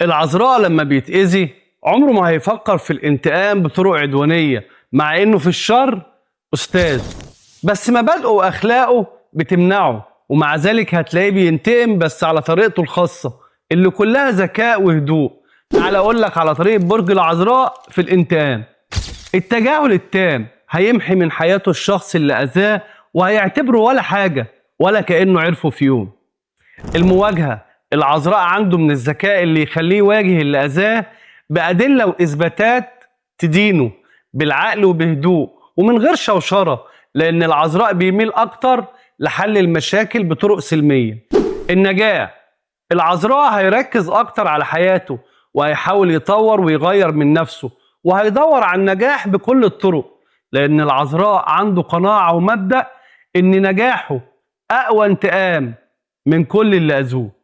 العذراء لما بيتأذي عمره ما هيفكر في الانتقام بطرق عدوانية، مع انه في الشر استاذ، بس مبادئه واخلاقه بتمنعه، ومع ذلك هتلاقيه بينتقم بس على طريقته الخاصة اللي كلها ذكاء وهدوء. تعال اقول لك على طريقة برج العذراء في الانتقام. التجاهل التام، هيمحي من حياته الشخص اللي اذاه وهيعتبره ولا حاجة ولا كأنه عرفه في يوم. المواجهة، العذراء عنده من الذكاء اللي يخليه يواجه اللي أذاه بأدلة وإثباتات تدينه بالعقل وبهدوء ومن غير شوشرة، لأن العذراء بيميل أكتر لحل المشاكل بطرق سلمية. النجاة، العذراء هيركز أكتر على حياته وهيحاول يطور ويغير من نفسه وهيدور على النجاح بكل الطرق، لأن العذراء عنده قناعة ومبدأ إن نجاحه أقوى انتقام من كل اللي أذوه.